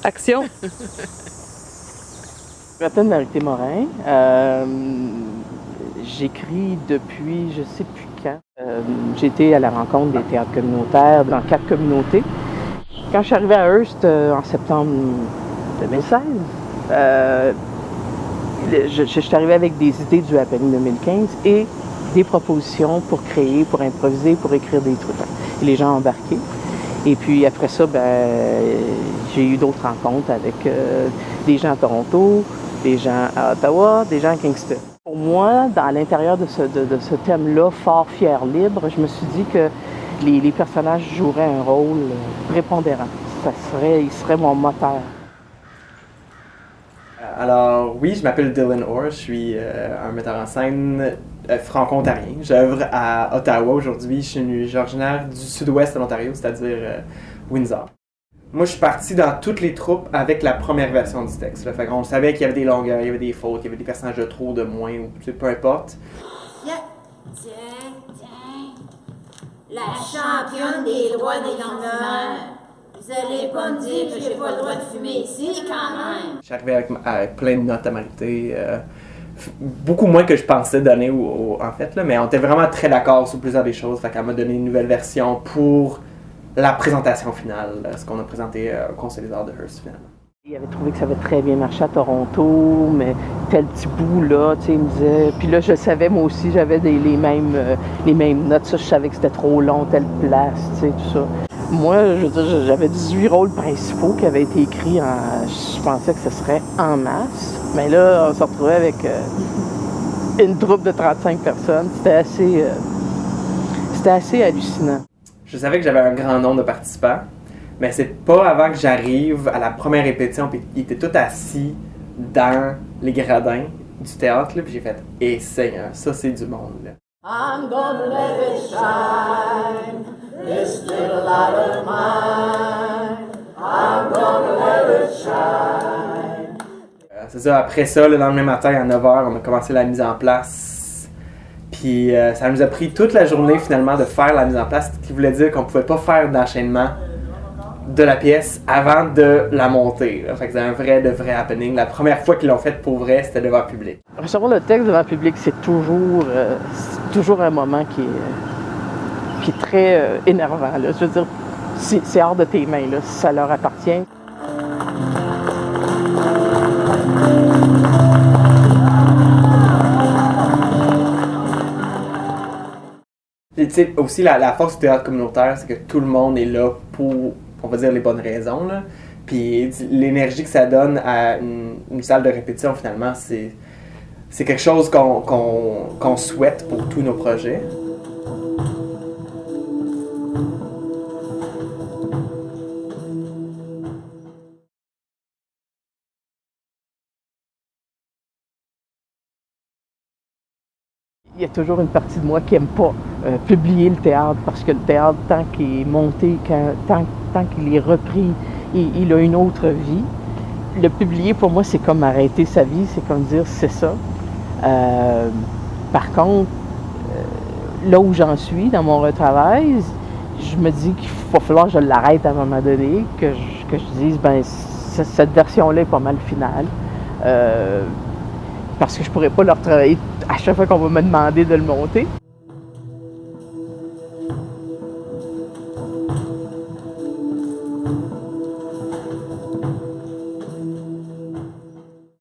Action! Je m'appelle Marie-Thé Morin. J'écris depuis je sais plus quand. J'ai été à la rencontre des théâtres communautaires dans 4 communautés. Quand je suis arrivée à Hearst en septembre 2016, je suis arrivée avec des idées du Happening 2015 et des propositions pour créer, pour improviser, pour écrire des trucs. Et les gens ont embarqué. Et puis après ça, j'ai eu d'autres rencontres avec des gens à Toronto, des gens à Ottawa, des gens à Kingston. Pour moi, à l'intérieur de ce thème-là, fort, fier, libre, je me suis dit que les personnages joueraient un rôle prépondérant. Ils seraient mon moteur. Alors oui, je m'appelle Dylan Orr, je suis un metteur en scène franco-ontarien. J'œuvre à Ottawa aujourd'hui, je suis originaire du sud-ouest de l'Ontario, c'est-à-dire Windsor. Moi, je suis parti dans toutes les troupes avec la première version du texte. Là. Fait qu'on savait qu'il y avait des longueurs, il y avait des fautes, il y avait des personnages de trop, de moins, ou peu importe. Tiens, la championne des droits des non-fumeurs. Vous allez pas me dire que j'ai pas le droit de fumer ici, quand même. Je suis arrivé avec plein de notes à m'arrêter. Beaucoup moins que je pensais donner en fait, là, mais on était vraiment très d'accord sur plusieurs des choses. Fait qu'elle m'a donné une nouvelle version pour la présentation finale, ce qu'on a présenté au Conseil des arts de Hearst finalement. Il avait trouvé que ça avait très bien marché à Toronto, mais tel petit bout-là, tu sais, il me disait... Puis là, je savais, moi aussi, j'avais les mêmes notes. Ça, je savais que c'était trop long, telle place, tu sais, tout ça. Moi, je veux dire, j'avais 18 rôles principaux qui avaient été écrits je pensais que ce serait en masse. Mais là, on se retrouvait avec une troupe de 35 personnes. C'était assez hallucinant. Je savais que j'avais un grand nombre de participants, mais c'est pas avant que j'arrive à la première répétition, puis ils étaient tous assis dans les gradins du théâtre, là, puis j'ai fait « Eh Seigneur, ça c'est du monde, là. » I'm gonna let it shine, this little light of mine. I'm gonna let it shine. C'est ça, après ça, le lendemain matin à 9h, on a commencé la mise en place. Puis ça nous a pris toute la journée finalement de faire la mise en place, ce qui voulait dire qu'on pouvait pas faire d'enchaînement de la pièce avant de la monter. Fait que c'est un vrai happening. La première fois qu'ils l'ont fait pour vrai, c'était devant le public. Recevoir le texte devant le public, c'est toujours un moment qui est très énervant. Là. Je veux dire, c'est hors de tes mains, là, si ça leur appartient. Puis tu sais, aussi la force du théâtre communautaire, c'est que tout le monde est là pour, on va dire, les bonnes raisons. Là. Puis l'énergie que ça donne à une salle de répétition, finalement, c'est quelque chose qu'on souhaite pour tous nos projets. Il y a toujours une partie de moi qui n'aime pas publier le théâtre parce que le théâtre, tant qu'il est monté, tant qu'il est repris, il a une autre vie. Le publier, pour moi, c'est comme arrêter sa vie, c'est comme dire c'est ça. Par contre, là où j'en suis dans mon retravail, je me dis qu'il va falloir que je l'arrête à un moment donné, que je dise, cette version-là est pas mal finale. Parce que je pourrais pas le retravailler à chaque fois qu'on va me demander de le monter.